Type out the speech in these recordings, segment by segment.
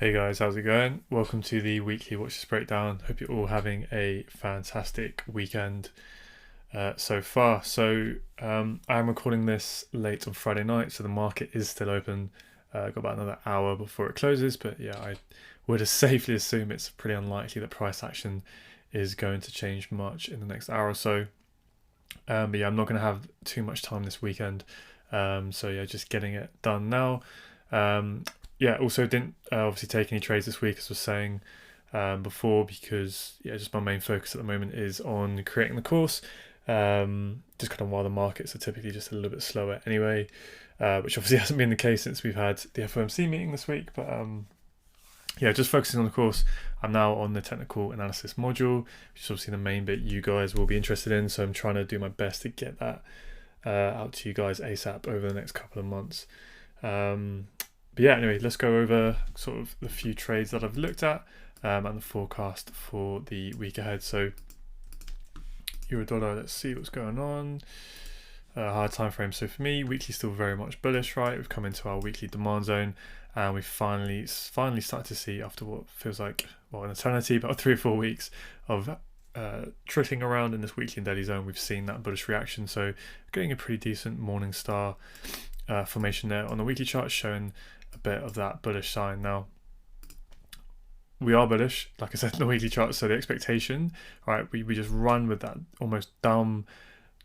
Hey guys, how's it going? Welcome to the weekly Watch This Breakdown. Hope you're all having a fantastic weekend so far. I'm recording this late on Friday night, so the market is still open. Got about another hour before it closes, but yeah, I would safely assume it's pretty unlikely that price action is going to change much in the next hour or so. But yeah, I'm not going to have too much time this weekend. So yeah, just getting it done now. Yeah, also didn't obviously take any trades this week, as I was saying before, because yeah, just my main focus at the moment is on creating the course. Just kind of while the markets are typically just a little bit slower anyway, which obviously hasn't been the case since we've had the FOMC meeting this week. But yeah, just focusing on the course. I'm now on the technical analysis module, which is obviously the main bit you guys will be interested in. So I'm trying to do my best to get that out to you guys ASAP over the next couple of months. But yeah, anyway, let's go over sort of the few trades that I've looked at and the forecast for the week ahead. So euro dollar, let's see what's going on. Higher time frame. So for me, weekly still very much bullish, right? We've come into our weekly demand zone, and we've finally started to see, after what feels like an eternity, about 3 or 4 weeks of trickling around in this weekly and daily zone. We've seen that bullish reaction, so getting a pretty decent morning star formation there on the weekly chart, showing a bit of that bullish sign. Now we are bullish, like I said, in the weekly chart, so the expectation, right, we just run with that almost dumb,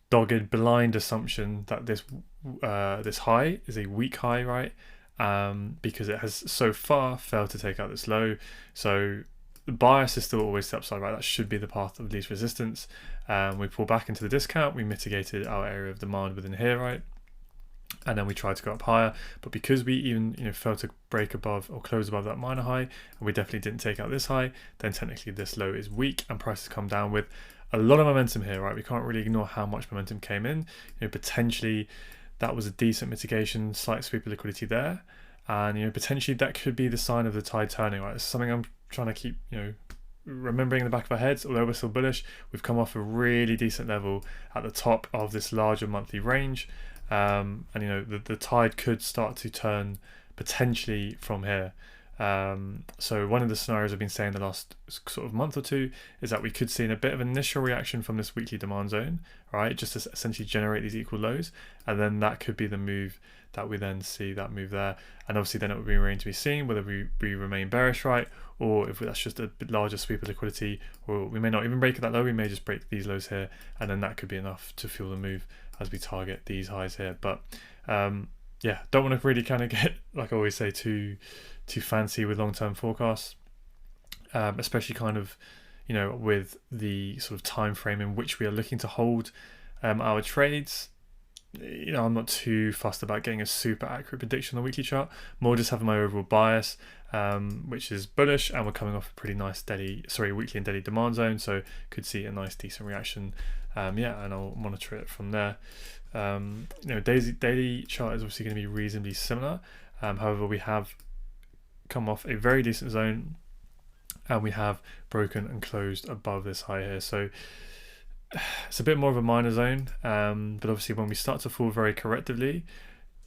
dogged, blind assumption that this high is a weak high, right? Because it has so far failed to take out this low. So the bias is still always the upside, right? That should be the path of least resistance. We pull back into the discount, we mitigated our area of demand within here, right? And then we tried to go up higher, but because we even failed to break above or close above that minor high, and we definitely didn't take out this high, then technically this low is weak and prices come down with a lot of momentum here, right? We can't really ignore how much momentum came in. Potentially that was a decent mitigation, slight sweep of liquidity there, and potentially that could be the sign of the tide turning, right? It's something I'm trying to keep remembering in the back of our heads. Although we're still bullish, we've come off a really decent level at the top of this larger monthly range. And the tide could start to turn potentially from here. So one of the scenarios I've been saying the last sort of month or two is that we could see a bit of initial reaction from this weekly demand zone, right? Just to essentially generate these equal lows, and then that could be the move that we then see that move there. And obviously then it would be remain to be seen whether we remain bearish, right? Or if that's just a bit larger sweep of liquidity, or we may not even break that low, we may just break these lows here, and then that could be enough to fuel the move as we target these highs here. But yeah, don't want to really kind of get, like I always say, too fancy with long-term forecasts, especially kind of with the sort of time frame in which we are looking to hold our trades. I'm not too fussed about getting a super accurate prediction on the weekly chart, more just having my overall bias, which is bullish, and we're coming off a pretty nice weekly and daily demand zone, so could see a nice decent reaction. And I'll monitor it from there. Daily chart is obviously going to be reasonably similar. However, we have come off a very decent zone, and we have broken and closed above this high here. So it's a bit more of a minor zone, but obviously when we start to fall very correctively,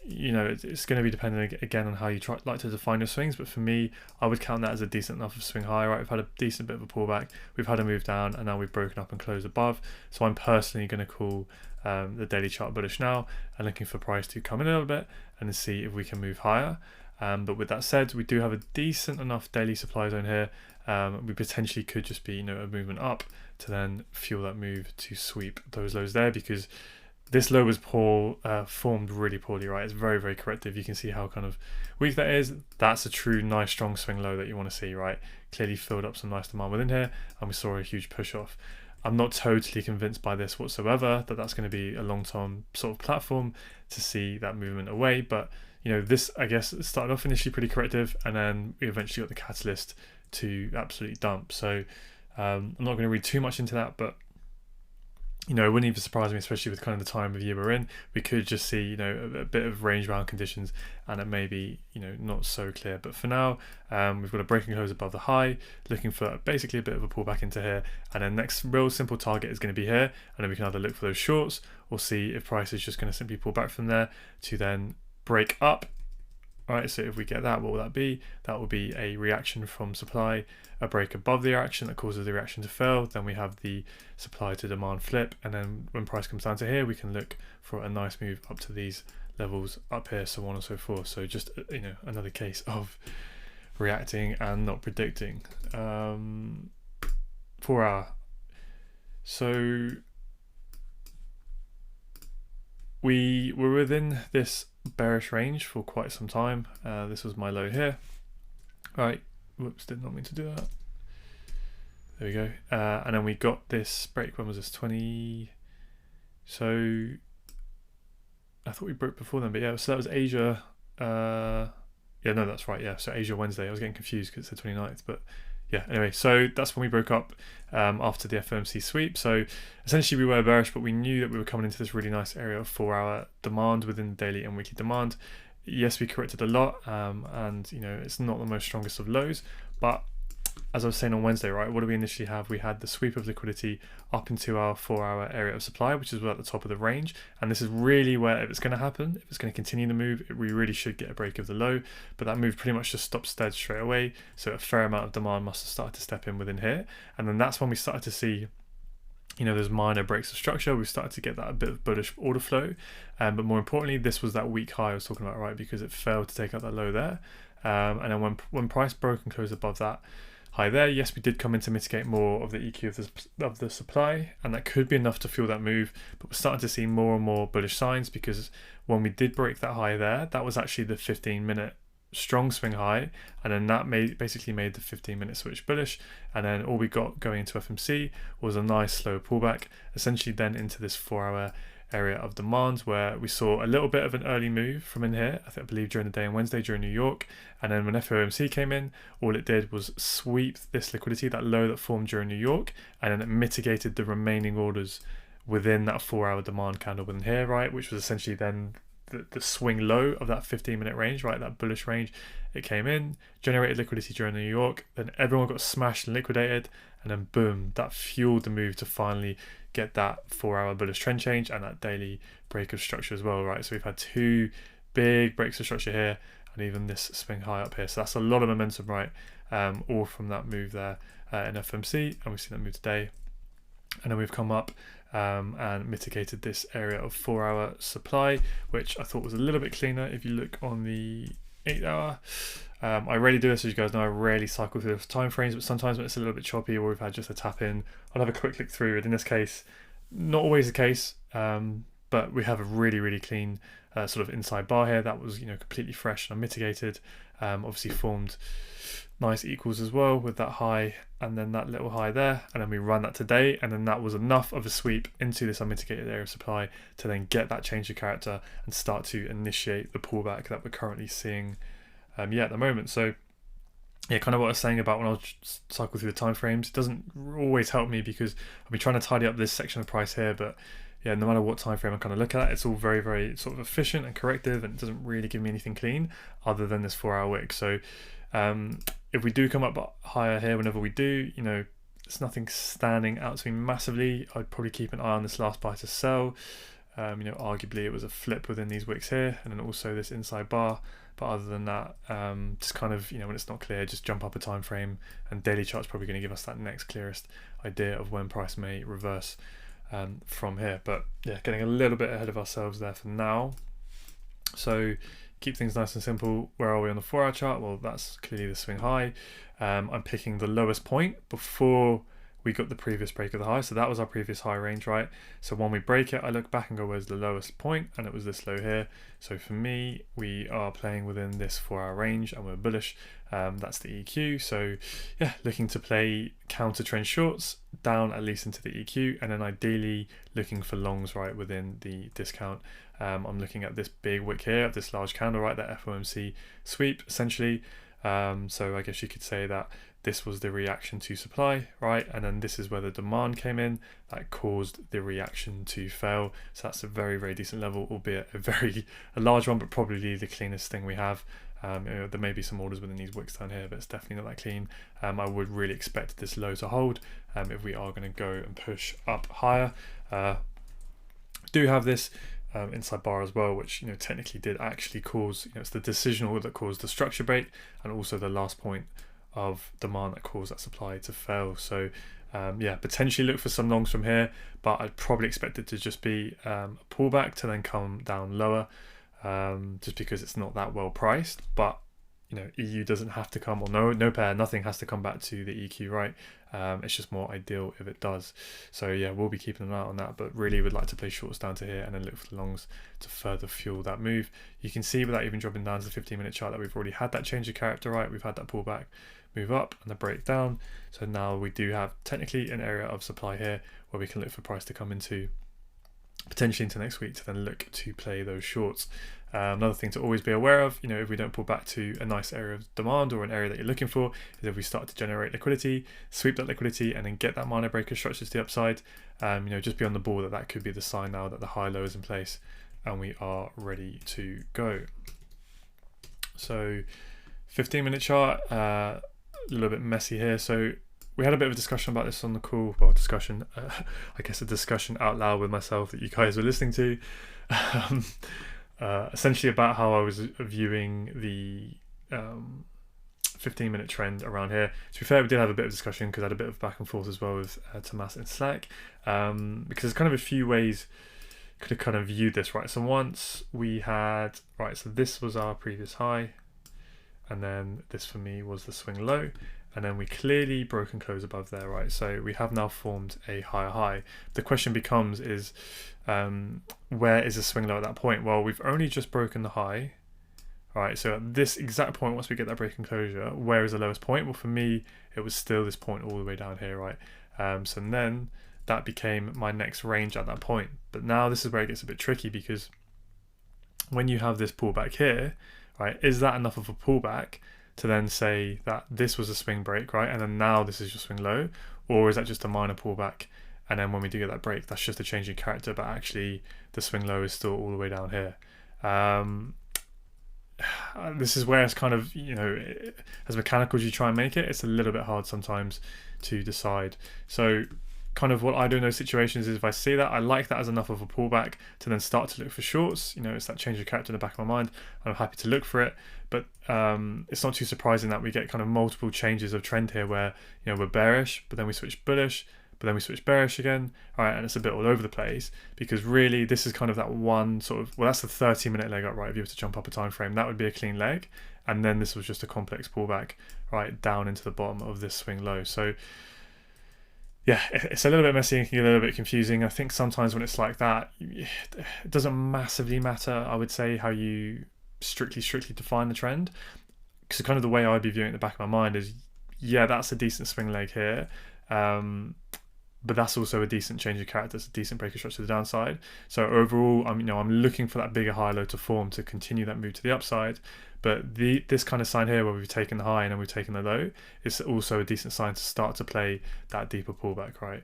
it's going to be dependent again on how you like to define your swings. But for me, I would count that as a decent enough of swing high, right? We've had a decent bit of a pullback, we've had a move down, and now we've broken up and closed above. So I'm personally going to call the daily chart bullish now, and looking for price to come in a little bit and see if we can move higher. But with that said, we do have a decent enough daily supply zone here. We potentially could just be a movement up to then fuel that move to sweep those lows there, because this low was formed really poorly, right? It's very, very corrective. You can see how kind of weak that is. That's a true nice strong swing low that you want to see, right? Clearly filled up some nice demand within here, and we saw a huge push off. I'm not totally convinced by this whatsoever, that that's going to be a long-term sort of platform to see that movement away. But this, I guess, started off initially pretty corrective, and then we eventually got the catalyst to absolutely dump. So I'm not going to read too much into that, but it wouldn't even surprise me, especially with kind of the time of year we're in. We could just see a bit of range bound conditions, and it may be not so clear. But for now, we've got a breaking close above the high, looking for basically a bit of a pullback into here, and then next real simple target is going to be here, and then we can either look for those shorts or see if price is just going to simply pull back from there to then break up right? So if we get that, what will that be? That will be a reaction from supply, a break above the reaction that causes the reaction to fail. Then we have the supply to demand flip, and then when price comes down to here, we can look for a nice move up to these levels up here, so on and so forth. So just another case of reacting and not predicting. 4 hour. So we were within this bearish range for quite some time. This was my low here. Right, whoops, did not mean to do that. There we go. And then we got this break. When was this? 20. So I thought we broke before then, but yeah, so that was Asia. Yeah, no, that's right. Yeah, so Asia Wednesday. I was getting confused because it said 29th, but yeah, anyway, so that's when we broke up after the FOMC sweep. So essentially we were bearish, but we knew that we were coming into this really nice area of 4 hour demand within the daily and weekly demand. Yes, we corrected a lot, and it's not the most strongest of lows, but as I was saying on Wednesday, right, what do we initially have? We had the sweep of liquidity up into our 4 hour area of supply, which is at the top of the range. And this is really where, if it's going to happen, if it's going to continue the move, we really should get a break of the low. But that move pretty much just stopped dead straight away. So a fair amount of demand must have started to step in within here. And then that's when we started to see those minor breaks of structure. We started to get that a bit of bullish order flow. But more importantly, this was that weak high I was talking about, right? Because it failed to take out that low there. And then when price broke and closed above that high there, yes, we did come in to mitigate more of the EQ of the supply, and that could be enough to fuel that move. But we're starting to see more and more bullish signs, because when we did break that high there, that was actually the 15-minute strong swing high, and then that basically made the 15-minute switch bullish. And then all we got going into FMC was a nice slow pullback, essentially then into this 4 hour area of demand, where we saw a little bit of an early move from in here, I believe during the day on Wednesday during New York. And then when FOMC came in, all it did was sweep this liquidity, that low that formed during New York, and then it mitigated the remaining orders within that 4 hour demand candle within here, right, which was essentially then the swing low of that 15-minute range, right, that bullish range. It came in, generated liquidity during New York, then everyone got smashed and liquidated, and then boom, that fueled the move to finally get that 4 hour bullish trend change and that daily break of structure as well, right? So we've had two big breaks of structure here, and even this swing high up here. So that's a lot of momentum, right? All from that move there in FMC, and we've seen that move today. And then we've come up and mitigated this area of 4 hour supply, which I thought was a little bit cleaner. If you look on the 8 hour, I rarely do this, as you guys know. I rarely cycle through the time frames, but sometimes when it's a little bit choppy or we've had just a tap in, I'll have a quick look through it. In this case, not always the case, but we have a really clean sort of inside bar here that was completely fresh and unmitigated. Obviously formed nice equals as well with that high and then that little high there, and then we run that today, and then that was enough of a sweep into this unmitigated area of supply to then get that change of character and start to initiate the pullback that we're currently seeing at the moment. So yeah, kind of what I was saying about when I was cycle through the time frames, it doesn't always help me because I'll be trying to tidy up this section of price here, but yeah, no matter what time frame I kind of look at, it's all very sort of efficient and corrective, and it doesn't really give me anything clean other than this 4 hour wick. So if we do come up higher here, whenever we do, it's nothing standing out to me massively. I'd probably keep an eye on this last buy to sell. Arguably it was a flip within these wicks here, and then also this inside bar. But other than that, just kind of, when it's not clear, just jump up a time frame, and daily chart's probably going to give us that next clearest idea of when price may reverse from here. But yeah, getting a little bit ahead of ourselves there for now. So keep things nice and simple. Where are we on the 4 hour chart? Well, that's clearly the swing high. I'm picking the lowest point before we got the previous break of the high. So that was our previous high range, right? So when we break it, I look back and go, where's the lowest point? And it was this low here. So for me, we are playing within this 4 hour range and we're bullish. That's the EQ. So yeah, looking to play counter trend shorts down at least into the EQ, and then ideally looking for longs right within the discount. I'm looking at this big wick here of this large candle, right? That FOMC sweep essentially. So I guess you could say that this was the reaction to supply, right? And then this is where the demand came in that caused the reaction to fail. So that's a very decent level, albeit a large one, but probably the cleanest thing we have. There may be some orders within these wicks down here, but it's definitely not that clean. I would really expect this low to hold if we are going to go and push up higher. Do have this inside bar as well, which technically did actually cause, it's the decisional that caused the structure break, and also the last point of demand that caused that supply to fail. So potentially look for some longs from here, but I'd probably expect it to just be a pullback to then come down lower, just because it's not that well priced. But EU doesn't have to come, or no pair, nothing has to come back to the EQ, right? It's just more ideal if it does. So we'll be keeping an eye on that, but really would like to play shorts down to here and then look for the longs to further fuel that move. You can see without even dropping down to the 15-minute chart that we've already had that change of character, right? We've had that pullback, move up, and the break down. So now we do have technically an area of supply here where we can look for price to come into, potentially into next week, to then look to play those shorts. Another thing to always be aware of, if we don't pull back to a nice area of demand or an area that you're looking for, is if we start to generate liquidity, sweep that liquidity, and then get that minor breaker structure to the upside, just be on the ball that could be the sign now that the high low is in place and we are ready to go. So 15-minute chart, a little bit messy here. So we had a bit of a discussion about this on the call. Well, discussion, I guess a discussion out loud with myself that you guys were listening to. Essentially about how I was viewing the 15-minute trend around here. To be fair, we did have a bit of discussion because I had a bit of back and forth as well with Tomas in Slack, because there's kind of a few ways could have kind of viewed this, right? So once we had, right, so this was our previous high, and then this for me was the swing low, and then we clearly broke and closed above there, right? So we have now formed a higher high. The question becomes is, where is the swing low at that point? Well, we've only just broken the high, right? So at this exact point, once we get that break and closure, where is the lowest point? Well, for me, it was still this point all the way down here, right? So then that became my next range at that point. But now this is where it gets a bit tricky, because when you have this pullback here, right, is that enough of a pullback to then say that this was a swing break, right? And then now this is your swing low, or is that just a minor pullback? And then when we do get that break, that's just a change in character, but actually the swing low is still all the way down here. This is where it's kind of, as mechanical as you try and make it, it's a little bit hard sometimes to decide. So kind of what I do in those situations is, if I see that, I like that as enough of a pullback to then start to look for shorts. It's that change of character in the back of my mind. I'm happy to look for it, but it's not too surprising that we get kind of multiple changes of trend here where, we're bearish, but then we switch bullish, but then we switch bearish again, all right, and it's a bit all over the place, because really this is kind of that one sort of, well, that's the 30-minute leg up, right? If you were to jump up a time frame, that would be a clean leg, and then this was just a complex pullback, right, down into the bottom of this swing low. So yeah, it's a little bit messy and can get a little bit confusing. I think sometimes when it's like that, it doesn't massively matter, I would say, how you strictly define the trend, because kind of the way I'd be viewing it in the back of my mind is, yeah, that's a decent swing leg here, but that's also a decent change of character. It's a decent breaker structure to the downside. So overall, I'm looking for that bigger high low to form to continue that move to the upside. But this kind of sign here, where we've taken the high and then we've taken the low, is also a decent sign to start to play that deeper pullback, right?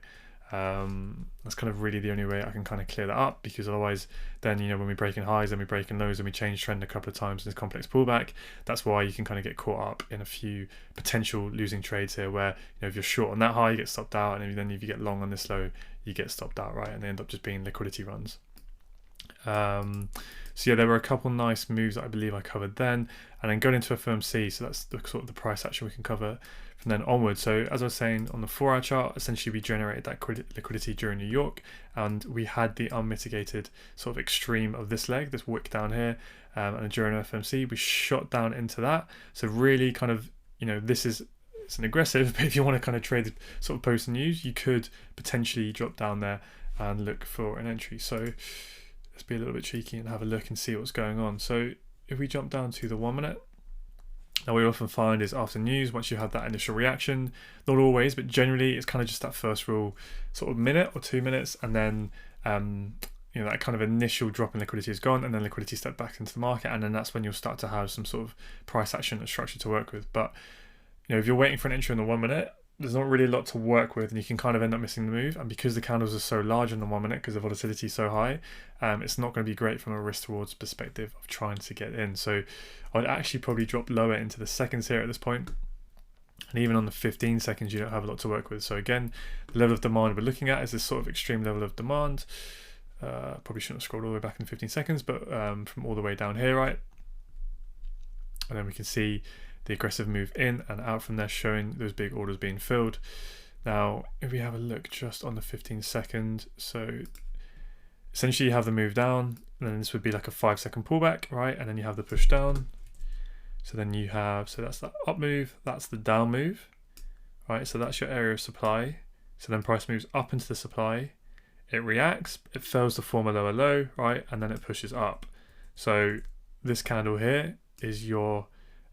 That's kind of really the only way I can kind of clear that up, because otherwise then, when we break in highs and we break in lows and we change trend a couple of times in this complex pullback, that's why you can kind of get caught up in a few potential losing trades here, where if you're short on that high, you get stopped out, and then if you get long on this low, you get stopped out, right? And they end up just being liquidity runs. So yeah, there were a couple nice moves that I believe I covered then, and then going into FOMC, so that's the sort of the price action we can cover from then onwards. So as I was saying, on the 4-hour chart, essentially we generated that liquidity during New York, and we had the unmitigated sort of extreme of this leg, this wick down here, and during FOMC we shot down into that. So really kind of, it's an aggressive, but if you want to kind of trade the sort of post news, you could potentially drop down there and look for an entry. So let's be a little bit cheeky and have a look and see what's going on. So if we jump down to the 1 minute, now what we often find is after news, once you have that initial reaction, not always, but generally it's kind of just that first real sort of minute or 2 minutes, and then that kind of initial drop in liquidity is gone, and then liquidity step back into the market, and then that's when you'll start to have some sort of price action and structure to work with. But if you're waiting for an entry in the 1 minute, there's not really a lot to work with, and you can kind of end up missing the move. And because the candles are so large in the 1 minute, because the volatility is so high, it's not going to be great from a risk rewards perspective of trying to get in. So I'd actually probably drop lower into the seconds here at this point. And even on the 15 seconds, you don't have a lot to work with. So again, the level of demand we're looking at is this sort of extreme level of demand. Probably shouldn't have scrolled all the way back in 15 seconds, but from all the way down here, right? And then we can see the aggressive move in and out from there, showing those big orders being filled. Now, if we have a look just on the 15-second, so essentially you have the move down, and then this would be like a 5-second pullback, right? And then you have the push down. So then you have, so that's the up move, that's the down move, right? So that's your area of supply. So then price moves up into the supply, it reacts, it fails to form a lower low, right? And then it pushes up. So this candle here is your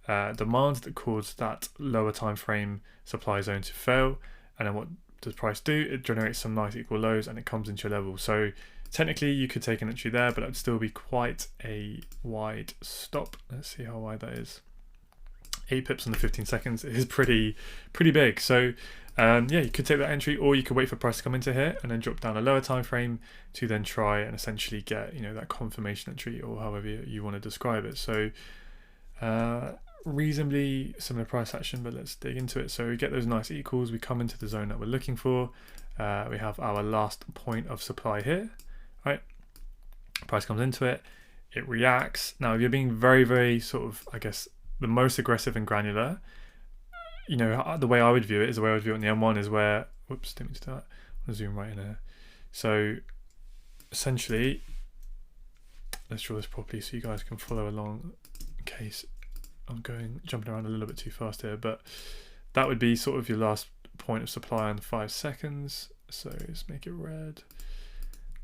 demand that caused that lower time frame supply zone to fail. And then what does price do? It generates some nice equal lows and it comes into your level. So technically you could take an entry there, but that would still be quite a wide stop. Let's see how wide that is. 8 pips on the 15 seconds. It is pretty big. So yeah, you could take that entry, or you could wait for price to come into here and then drop down a lower time frame to then try and essentially get, you know, that confirmation entry, or however you want to describe it. So reasonably similar price action, but let's dig into it. So we get those nice equals, we come into the zone that we're looking for. We have our last point of supply here, right? Price comes into it, it reacts. Now if you're being very sort of, I guess, the most aggressive and granular, you know, the way I would view it is, the way I would view it on the M1 is where, whoops, didn't mean to do that. I'm gonna zoom right in here. So essentially, let's draw this properly so you guys can follow along in case I'm jumping around a little bit too fast here, but that would be sort of your last point of supply on 5 seconds. So let's make it red.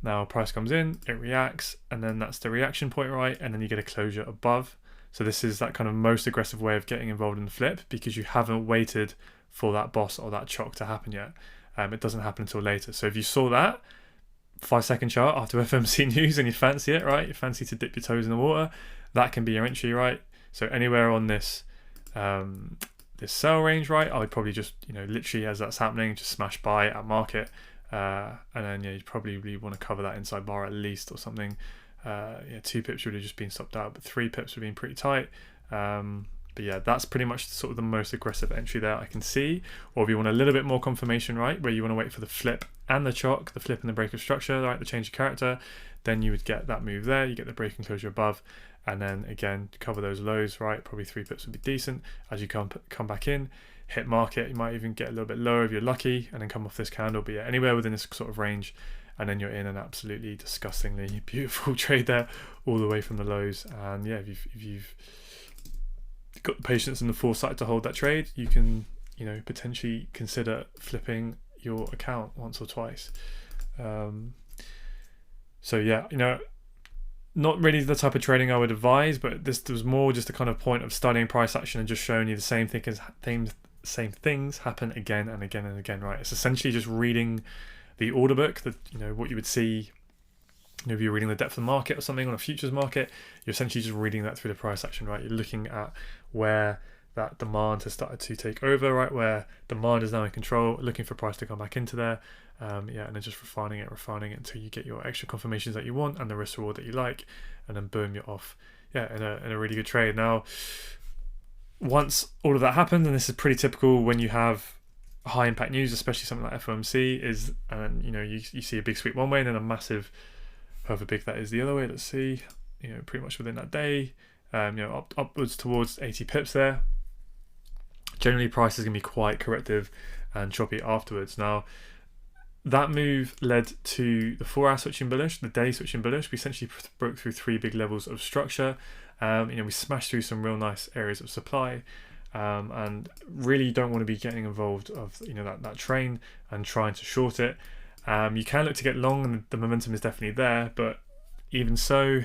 Now price comes in, it reacts, and then that's the reaction point, right? And then you get a closure above. So this is that kind of most aggressive way of getting involved in the flip, because you haven't waited for that boss or that chock to happen yet. It doesn't happen until later. So if you saw that 5-second chart after FMC news and you fancy it, right? You fancy to dip your toes in the water, that can be your entry, right? So anywhere on this this sell range, right? I would probably just, you know, literally as that's happening, just smash buy at market, and then yeah, you probably really want to cover that inside bar at least or something. Yeah, 2 pips would have just been stopped out, but 3 pips would have been pretty tight. But yeah, that's pretty much sort of the most aggressive entry there I can see. Or if you want a little bit more confirmation, right, where you want to wait for the flip and the chock, the flip and the break of structure, right, the change of character, then you would get that move there, you get the break and closure above, and then again cover those lows, right? Probably 3 pips would be decent. As you come back in, hit market, you might even get a little bit lower if you're lucky, and then come off this candle. But yeah, anywhere within this sort of range, and then you're in an absolutely disgustingly beautiful trade there, all the way from the lows. And yeah, if you've got the patience and the foresight to hold that trade, you can, you know, potentially consider flipping your account once or twice. So yeah, you know, not really the type of trading I would advise, but this was more just a kind of point of studying price action and just showing you the same things happen again and again and again, right? It's essentially just reading the order book, that, you know, what you would see, you know, if you're reading the depth of the market or something on a futures market, you're essentially just reading that through the price action, right? You're looking at where that demand has started to take over, right? Where demand is now in control, looking for price to come back into there. Yeah, and then just refining it until you get your extra confirmations that you want and the risk reward that you like, and then boom, you're off. Yeah, in a really good trade. Now, once all of that happens, and this is pretty typical when you have high impact news, especially something like FOMC, is, and you know, you see a big sweep one way and then a massive, however big that is the other way. Let's see, you know, pretty much within that day, you know, upwards towards 80 pips there. Generally, price is going to be quite corrective and choppy afterwards. Now, that move led to the 4-hour switching bullish, the day switching bullish. We essentially broke through 3 big levels of structure. You know, we smashed through some real nice areas of supply. And really you don't want to be getting involved of, you know, that train and trying to short it. You can look to get long, and the momentum is definitely there, but even so,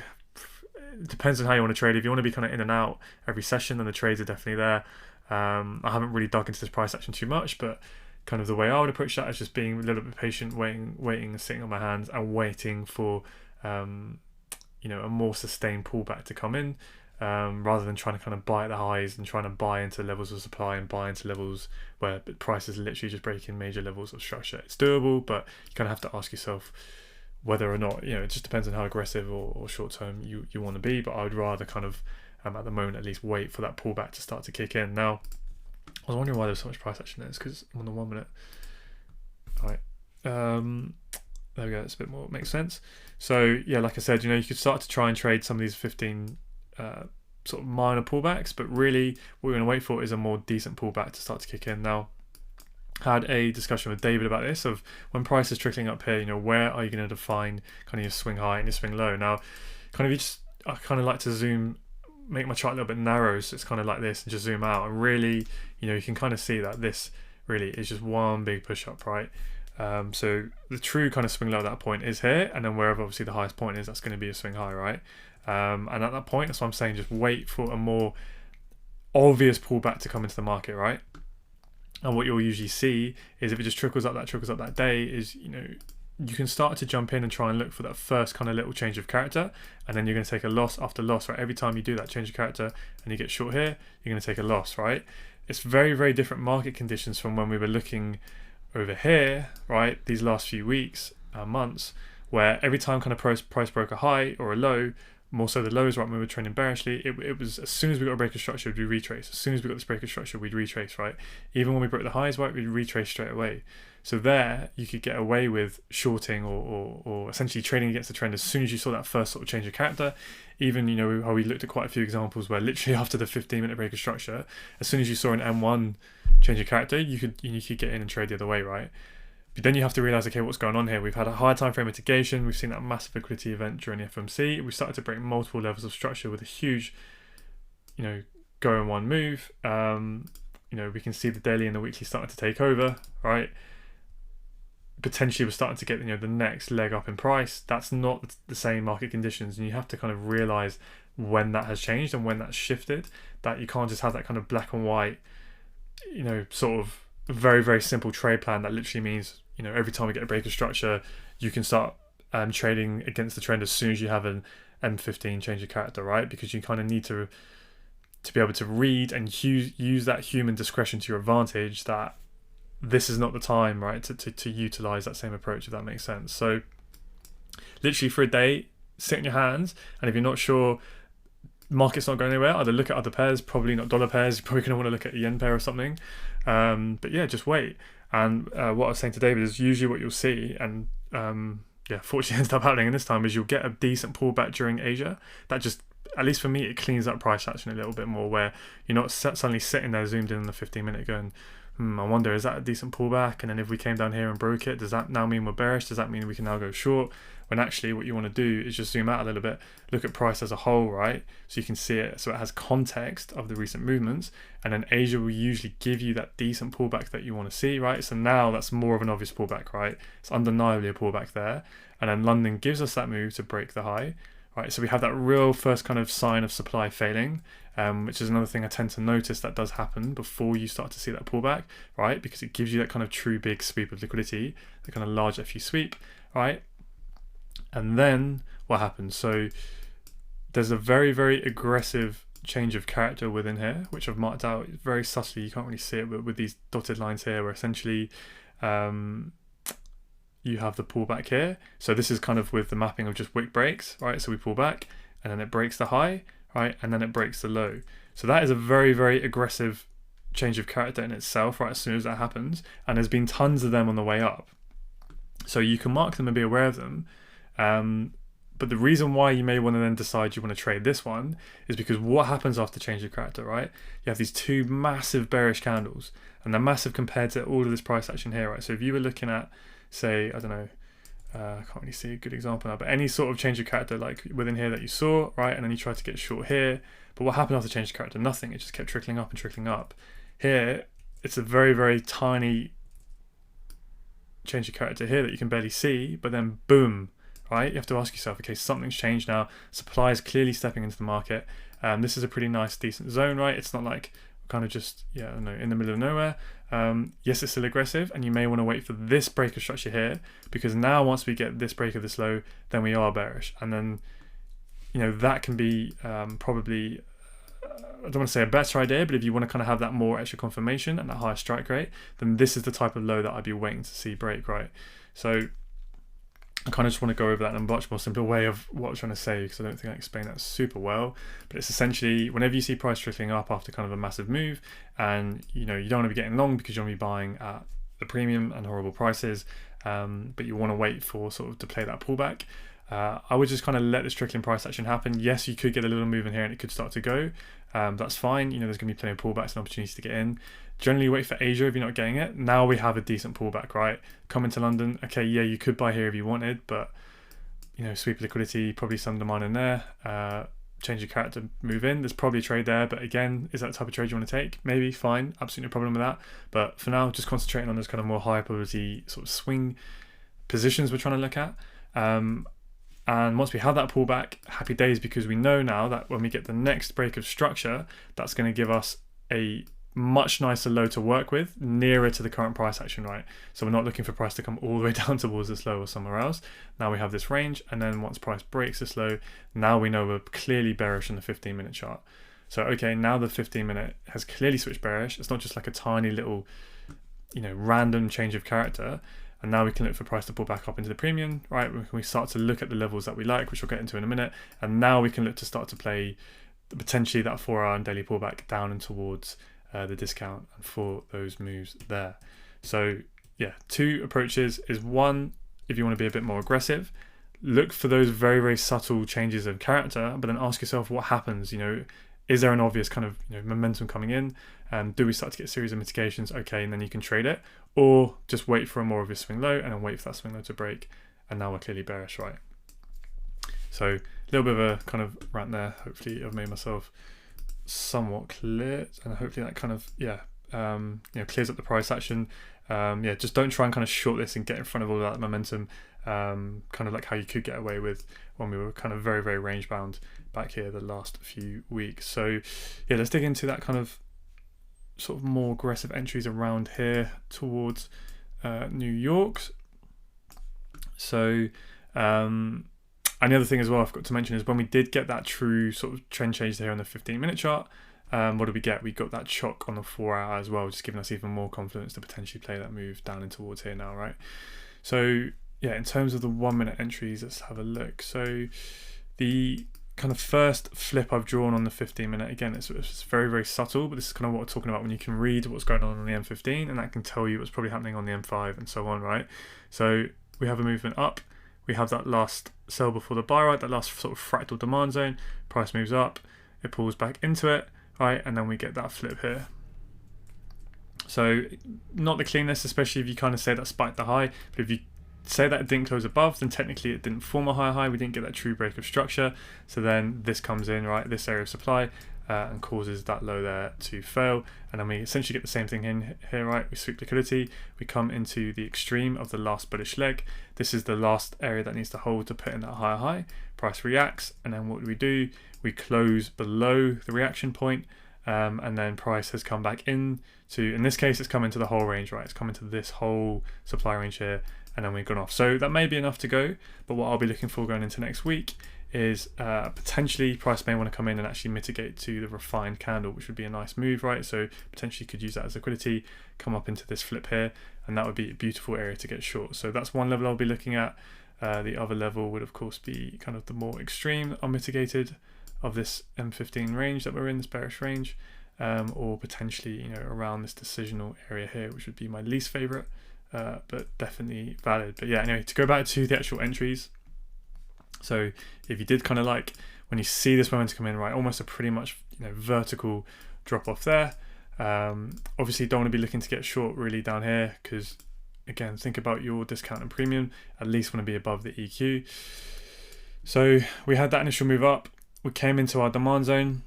it depends on how you want to trade. If you want to be kind of in and out every session, then the trades are definitely there. I haven't really dug into this price action too much, but kind of the way I would approach that is just being a little bit patient, waiting and sitting on my hands and waiting for you know, a more sustained pullback to come in, rather than trying to kind of buy at the highs and trying to buy into levels of supply and buy into levels where prices literally just breaking major levels of structure. It's doable, but you kind of have to ask yourself whether or not, you know, it just depends on how aggressive or short term you want to be. But I would rather kind of at the moment at least wait for that pullback to start to kick in. Now, I was wondering why there's so much price action there. It's because I'm on the 1 minute. All right. There we go. It's a bit more, makes sense. So yeah, like I said, you could start to try and trade some of these 15 sort of minor pullbacks, but really what we're going to wait for is a more decent pullback to start to kick in. Now, I had a discussion with David about this, of when price is trickling up here, where are you going to define kind of your swing high and your swing low? Now, I kind of like to make my chart a little bit narrow, so it's kind of like this, and just zoom out, and really, you can kind of see that this really is just one big push up, right? So the true kind of swing low at that point is here, and then wherever obviously the highest point is, that's going to be a swing high, right? And at that point, that's what I'm saying, just wait for a more obvious pullback to come into the market, right? And what you'll usually see is, if it just trickles up that day, is you can start to jump in and try and look for that first kind of little change of character, and then you're going to take a loss after loss, right? Every time you do that change of character and you get short here, you're going to take a loss, right? It's very, very different market conditions from when we were looking over here, right? These last few weeks, months, where every time kind of price broke a high or a low, more so the lows, right, when we were trending bearishly, it was as soon as we got a break of structure, we'd retrace. As soon as we got this break of structure, we'd retrace, right? Even when we broke the highs, right, we'd retrace straight away. So there, you could get away with shorting or essentially trading against the trend as soon as you saw that first sort of change of character. Even, how we looked at quite a few examples where literally after the 15-minute break of structure, as soon as you saw an M1 change of character, you could get in and trade the other way, right? But then you have to realize, okay, what's going on here? We've had a higher time frame mitigation. We've seen that massive liquidity event during the FOMC. We started to break multiple levels of structure with a huge, go in one move. We can see the daily and the weekly starting to take over, right? Potentially we're starting to get the next leg up in price. That's not the same market conditions, and you have to kind of realize when that has changed and when that's shifted, that you can't just have that kind of black and white, sort of very, very simple trade plan that literally means every time we get a break of structure, you can start trading against the trend as soon as you have an M15 change of character, right? Because you kind of need to be able to read and use that human discretion to your advantage, that this is not the time, right, to utilize that same approach, if that makes sense. So literally for a day, sit in your hands, and if you're not sure, market's not going anywhere, either look at other pairs, probably not dollar pairs, you're probably going to want to look at a yen pair or something. But yeah, just wait. And what I was saying to David is, usually what you'll see, and fortunately ends up happening in this time, is you'll get a decent pullback during Asia. That just, at least for me, it cleans up price action a little bit more, where you're not suddenly sitting there zoomed in on the 15-minute going, I wonder, is that a decent pullback? And then if we came down here and broke it, does that now mean we're bearish? Does that mean we can now go short? When actually what you want to do is just zoom out a little bit, look at price as a whole, right? So you can see it, so it has context of the recent movements, and then Asia will usually give you that decent pullback that you want to see, right? So now that's more of an obvious pullback, right? It's undeniably a pullback there. And then London gives us that move to break the high, right? So we have that real first kind of sign of supply failing, which is another thing I tend to notice that does happen before you start to see that pullback, right? Because it gives you that kind of true big sweep of liquidity, the kind of large FU sweep, right? And then what happens? So there's a very, very aggressive change of character within here, which I've marked out very subtly. You can't really see it, but with these dotted lines here, where essentially you have the pullback here. So this is kind of with the mapping of just wick breaks, right? So we pull back, and then it breaks the high, right? And then it breaks the low. So that is a very, very aggressive change of character in itself, right? As soon as that happens, and there's been tons of them on the way up. So you can mark them and be aware of them. But the reason why you may want to then decide you want to trade this one is because what happens after change of character, right? You have these two massive bearish candles, and they're massive compared to all of this price action here, right? So if you were looking at, say, I don't know, I can't really see a good example now, but any sort of change of character like within here that you saw, right? And then you tried to get short here, but what happened after change of character? Nothing. It just kept trickling up and trickling up. Here, it's a very, very tiny change of character here that you can barely see, but then boom, right? You have to ask yourself, okay, something's changed now. Supply is clearly stepping into the market. This is a pretty nice, decent zone, right? It's not like kind of just, yeah, I don't know, in the middle of nowhere. Yes, it's still aggressive, and you may want to wait for this break of structure here, because now once we get this break of this low, then we are bearish. And then, you know, that can be probably, I don't want to say a better idea, but if you want to kind of have that more extra confirmation and that higher strike rate, then this is the type of low that I'd be waiting to see break, right? So I kind of just want to go over that in a much more simple way of what I was trying to say, because I don't think I explained that super well. But it's essentially, whenever you see price trickling up after kind of a massive move, and you know you don't want to be getting long because you want to be buying at the premium and horrible prices, but you want to wait for sort of to play that pullback. I would just kind of let the trickling price action happen. Yes, you could get a little move in here and it could start to go. That's fine. There's going to be plenty of pullbacks and opportunities to get in. Generally wait for Asia if you're not getting it. Now we have a decent pullback, right? Come into London. Okay, yeah, you could buy here if you wanted, but sweep liquidity, probably some demand in there. Change your character, move in. There's probably a trade there, but again, is that the type of trade you want to take? Maybe, fine, absolutely no problem with that. But for now, just concentrating on those kind of more high probability sort of swing positions we're trying to look at. And once we have that pullback, happy days, because we know now that when we get the next break of structure, that's going to give us a much nicer low to work with, nearer to the current price action, right? So we're not looking for price to come all the way down towards this low or somewhere else. Now we have this range, and then once price breaks this low, now we know we're clearly bearish on the 15-minute chart. So okay, now the 15-minute has clearly switched bearish. It's not just like a tiny little, random change of character. And now we can look for price to pull back up into the premium, right? We start to look at the levels that we like, which we'll get into in a minute. And now we can look to start to play potentially that 4-hour and daily pullback down and towards the discount and for those moves there. So yeah, two approaches is one, if you want to be a bit more aggressive, look for those very, very subtle changes of character, but then ask yourself what happens. Is there an obvious kind of momentum coming in? Do we start to get a series of mitigations? Okay, and then you can trade it, or just wait for a more obvious swing low and then wait for that swing low to break. And now we're clearly bearish, right? So a little bit of a kind of rant there. Hopefully I've made myself somewhat clear, and hopefully that kind of clears up the price action. Just don't try and kind of short this and get in front of all that momentum, kind of like how you could get away with when we were kind of very, very range bound back here the last few weeks. So yeah, let's dig into that kind of sort of more aggressive entries around here towards New York. So and the other thing as well I forgot to mention is when we did get that true sort of trend change here on the 15-minute chart, what did we get? We got that chock on the 4-hour as well, just giving us even more confidence to potentially play that move down in towards here now, right? So yeah, in terms of the 1-minute entries, let's have a look. So the kind of first flip I've drawn on the 15-minute, again, it's very, very subtle, but this is kind of what we're talking about when you can read what's going on the M15, and that can tell you what's probably happening on the M5 and so on, right? So we have a movement up. We have that last sell before the buy, right? That last sort of fractal demand zone. Price moves up, it pulls back into it, right? And then we get that flip here. So not the cleanest, especially if you kind of say that spiked the high, but if you say that it didn't close above, then technically it didn't form a high. We didn't get that true break of structure. So then this comes in, right, this area of supply, and causes that low there to fail. And then we essentially get the same thing in here, right? We sweep liquidity, we come into the extreme of the last bullish leg. This is the last area that needs to hold to put in that higher high. Price reacts, and then what do? We close below the reaction point, and then price has come back in to, in this case, it's come into the whole range, right? It's come into this whole supply range here, and then we've gone off. So that may be enough to go, but what I'll be looking for going into next week is potentially price may want to come in and actually mitigate to the refined candle, which would be a nice move, right? So potentially could use that as liquidity, come up into this flip here, and that would be a beautiful area to get short. So that's one level I'll be looking at. The other level would of course be kind of the more extreme unmitigated of this M15 range that we're in, this bearish range, or potentially around this decisional area here, which would be my least favorite, but definitely valid. But yeah, anyway, to go back to the actual entries. So if you did kind of like when you see this momentum come in, right, almost a pretty much vertical drop off there. Obviously don't want to be looking to get short really down here, because again, think about your discount and premium, at least want to be above the EQ. So we had that initial move up, we came into our demand zone,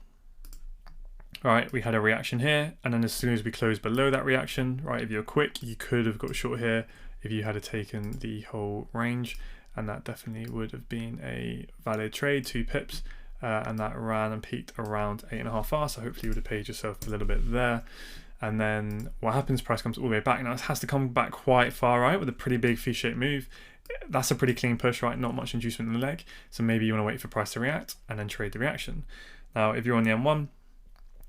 right? We had a reaction here, and then as soon as we closed below that reaction, right, if you're quick, you could have got short here if you had taken the whole range, and that definitely would have been a valid trade, 2 pips, and that ran and peaked around 8.5R, so hopefully you would have paid yourself a little bit there. And then what happens, price comes all the way back. Now it has to come back quite far, right, with a pretty big V-shaped move. That's a pretty clean push, right? Not much inducement in the leg. So maybe you want to wait for price to react and then trade the reaction. Now, if you're on the M1,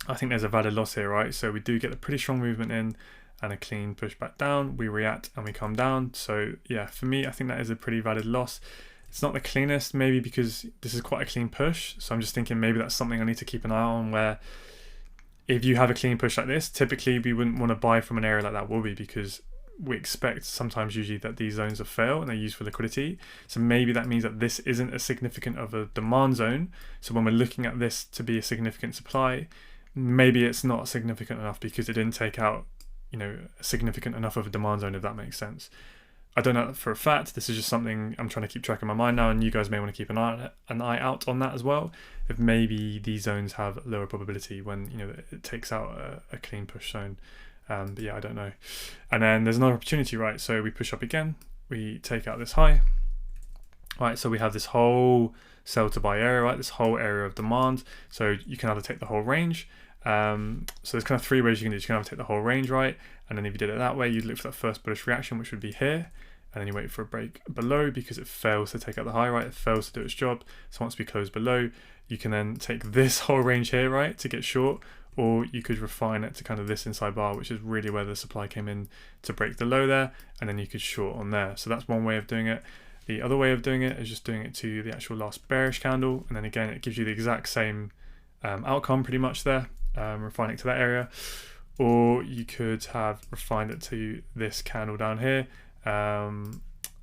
I think there's a valid loss here, right? So we do get a pretty strong movement in and a clean push back down. We react and we come down. So yeah, for me, I think that is a pretty valid loss. It's not the cleanest, maybe because this is quite a clean push. So I'm just thinking maybe that's something I need to keep an eye on, where if you have a clean push like this, typically we wouldn't want to buy from an area like that, will we? Because we expect sometimes usually that these zones are fail and they're used for liquidity. So maybe that means that this isn't as significant of a demand zone. So when we're looking at this to be a significant supply, maybe it's not significant enough because it didn't take out, significant enough of a demand zone, if that makes sense. I don't know for a fact. This is just something I'm trying to keep track in my mind now, and you guys may want to keep an eye out on that as well. If maybe these zones have lower probability when it takes out a clean push zone. But yeah, I don't know. And then there's another opportunity, right? So we push up again, we take out this high, right? So we have this whole sell to buy area, right? This whole area of demand. So you can either take the whole range. So there's kind of three ways you can do this. You can either take the whole range, right? And then if you did it that way, you'd look for that first bullish reaction, which would be here. And then you wait for a break below because it fails to take out the high, right? It fails to do its job. So once we close below, you can then take this whole range here, right, to get short, or you could refine it to kind of this inside bar, which is really where the supply came in to break the low there, and then you could short on there. So that's one way of doing it. The other way of doing it is just doing it to the actual last bearish candle, and then again, it gives you the exact same outcome pretty much there, refine it to that area. Or you could have refined it to this candle down here,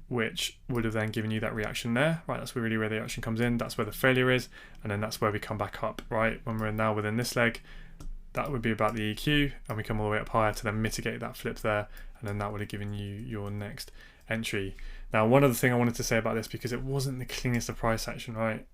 which would have then given you that reaction there, right? That's really where the action comes in. That's where the failure is, and then that's where we come back up, right? When we're now within this leg, that would be about the EQ, and we come all the way up higher to then mitigate that flip there, and then that would have given you your next entry. Now, one other thing I wanted to say about this, because it wasn't the cleanest of price action, right?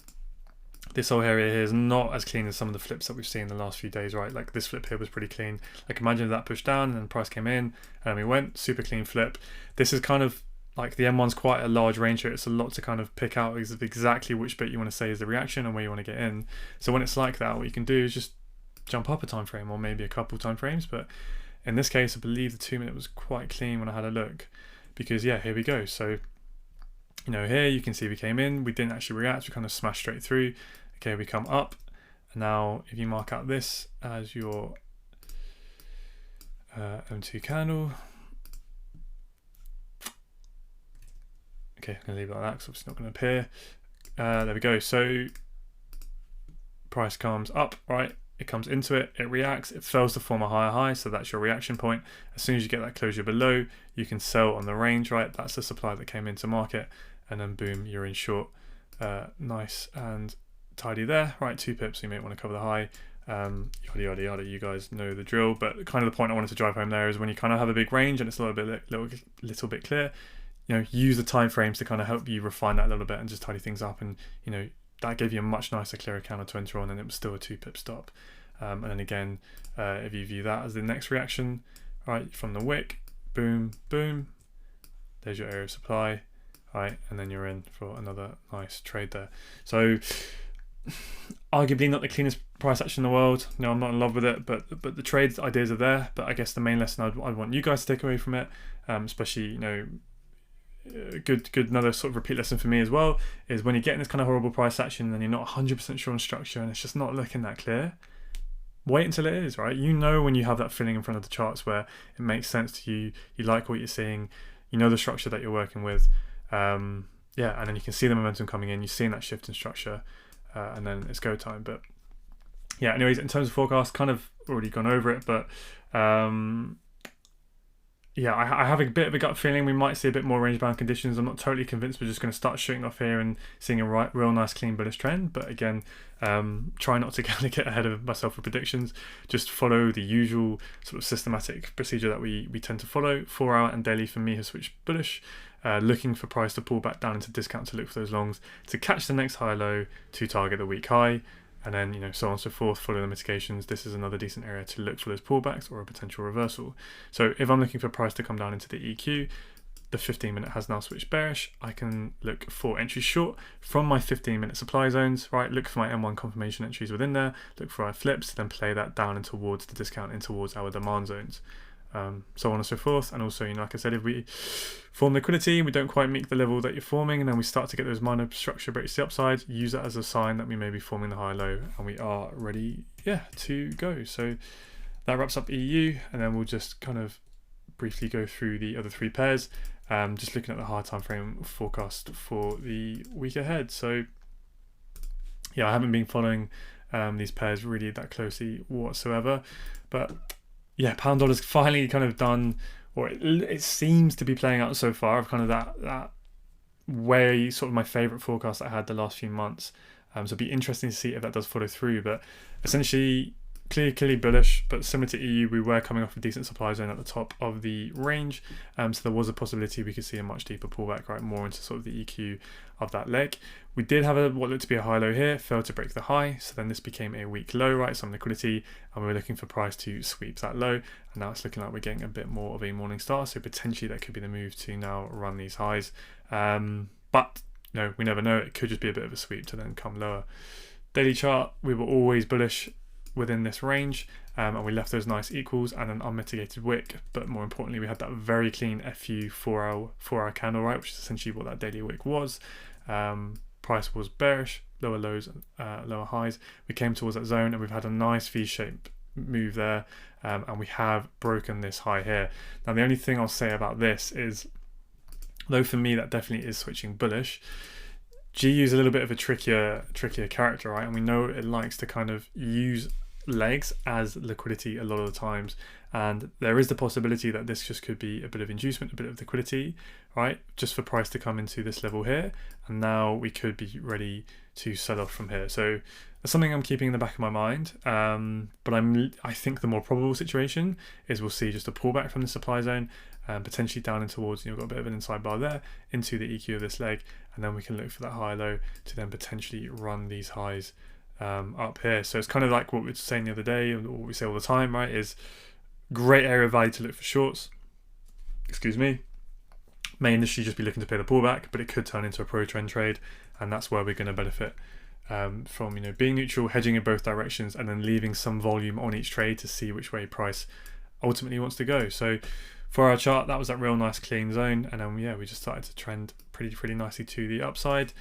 This whole area here is not as clean as some of the flips that we've seen in the last few days, right? Like this flip here was pretty clean. Like imagine if that pushed down and then the price came in and we went, super clean flip. This is kind of like the M1's quite a large range here. It's a lot to kind of pick out exactly which bit you want to say is the reaction and where you want to get in. So when it's like that, what you can do is just jump up a time frame or maybe a couple time frames. But in this case, I believe the 2 minute was quite clean when I had a look, because yeah, here we go. So, here you can see we came in, we didn't actually react, we kind of smashed straight through. Okay, we come up, and now if you mark out this as your M2 candle, okay, I'm going to leave it like that because it's not going to appear. There we go. So price comes up, right? It comes into it, it reacts, it fails to form a higher high, so that's your reaction point. As soon as you get that closure below, you can sell on the range, right? That's the supply that came into market, and then boom, you're in short. Nice and tidy there, right? 2 pips, you may want to cover the high, yada yada yada, you guys know the drill. But kind of the point I wanted to drive home there is when you kind of have a big range and it's a little bit clear, use the time frames to kind of help you refine that a little bit and just tidy things up. And that gave you a much nicer, clearer candle to enter on, and it was still a 2 pip stop. And then again, if you view that as the next reaction, right, from the wick, boom boom, there's your area of supply, right, and then you're in for another nice trade there. So arguably not the cleanest price action in the world. No, I'm not in love with it, but the trade ideas are there. But I guess the main lesson I'd want you guys to take away from it, especially good another sort of repeat lesson for me as well, is when you're getting this kind of horrible price action and you're not 100% sure on structure and it's just not looking that clear, wait until it is, right? When you have that feeling in front of the charts where it makes sense to you, you like what you're seeing, the structure that you're working with, and then you can see the momentum coming in, you're seeing that shift in structure, and then it's go time. But yeah, anyways, in terms of forecast, kind of already gone over it, but I have a bit of a gut feeling we might see a bit more range bound conditions. I'm not totally convinced we're just going to start shooting off here and seeing a real nice clean bullish trend. But again, try not to kind of get ahead of myself with predictions. Just follow the usual sort of systematic procedure that we tend to follow. 4 hour and daily for me has switched bullish. Looking for price to pull back down into discount to look for those longs to catch the next high low to target the week high, and then so on and so forth, follow the mitigations. This is another decent area to look for those pullbacks or a potential reversal. So if I'm looking for price to come down into the EQ, the 15 minute has now switched bearish. I can look for entries short from my 15 minute supply zones, right? Look for my M1 confirmation entries within there, look for our flips, then play that down and towards the discount and towards our demand zones. So on and so forth. And also, like I said, if we form liquidity, we don't quite meet the level that you're forming, and then we start to get those minor structure breaks to the upside, use that as a sign that we may be forming the high low, and we are ready, to go. So that wraps up EU, and then we'll just kind of briefly go through the other 3 pairs, just looking at the higher time frame forecast for the week ahead. So I haven't been following these pairs really that closely whatsoever, but pound dollar's finally kind of done or it seems to be playing out so far, of kind of that way, sort of my favorite forecast that I had the last few months. So it'd be interesting to see if that does follow through. But essentially, clearly bullish, but similar to EU, we were coming off a decent supply zone at the top of the range. So there was a possibility we could see a much deeper pullback, right, more into sort of the EQ of that leg. We did have what looked to be a high low here, failed to break the high, so then this became a weak low, right, some liquidity, and we were looking for price to sweep that low, and now it's looking like we're getting a bit more of a morning star, so potentially that could be the move to now run these highs. But no, we never know, it could just be a bit of a sweep to then come lower. Daily chart, we were always bullish within this range, and we left those nice equals and an unmitigated wick, but more importantly we had that very clean FU 4-hour candle, right, which is essentially what that daily wick was. Price was bearish, lower lows, lower highs. We came towards that zone and we've had a nice V-shaped move there, and we have broken this high here. Now the only thing I'll say about this is, though for me that definitely is switching bullish, GU is a little bit of a trickier character, right, and we know it likes to kind of use legs as liquidity a lot of the times, and there is the possibility that this just could be a bit of inducement, a bit of liquidity, right, just for price to come into this level here, and now we could be ready to sell off from here. So that's something I'm keeping in the back of my mind, but I think the more probable situation is we'll see just a pullback from the supply zone, potentially down and towards, we've got a bit of an inside bar there into the EQ of this leg, and then we can look for that high low to then potentially run these highs up here. So it's kind of like what we were saying the other day, and what we say all the time, right, is great area of value to look for shorts. Excuse me. May initially just be looking to play the pullback, but it could turn into a pro trend trade, and that's where we're going to benefit from being neutral, hedging in both directions, and then leaving some volume on each trade to see which way price ultimately wants to go. So for our chart, that was that real nice clean zone, and then we just started to trend pretty nicely to the upside.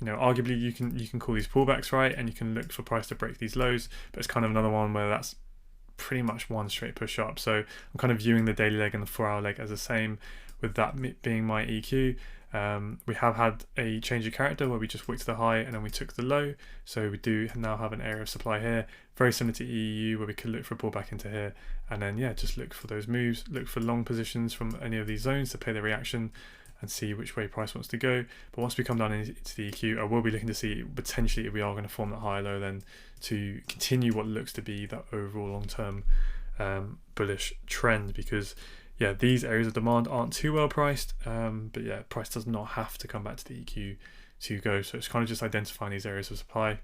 Arguably you can call these pullbacks, right, and you can look for price to break these lows, but it's kind of another one where that's pretty much one straight push up. So I'm kind of viewing the daily leg and the 4-hour leg as the same, with that being my EQ. We have had a change of character where we just wicked the high and then we took the low, so we do now have an area of supply here, very similar to EU, where we could look for a pullback into here, and then just look for those moves, look for long positions from any of these zones to play the reaction and see which way price wants to go. But once we come down into the EQ, I will be looking to see potentially if we are going to form that high low, then to continue what looks to be that overall long-term bullish trend, because these areas of demand aren't too well priced, but price does not have to come back to the EQ to go, so it's kind of just identifying these areas of supply.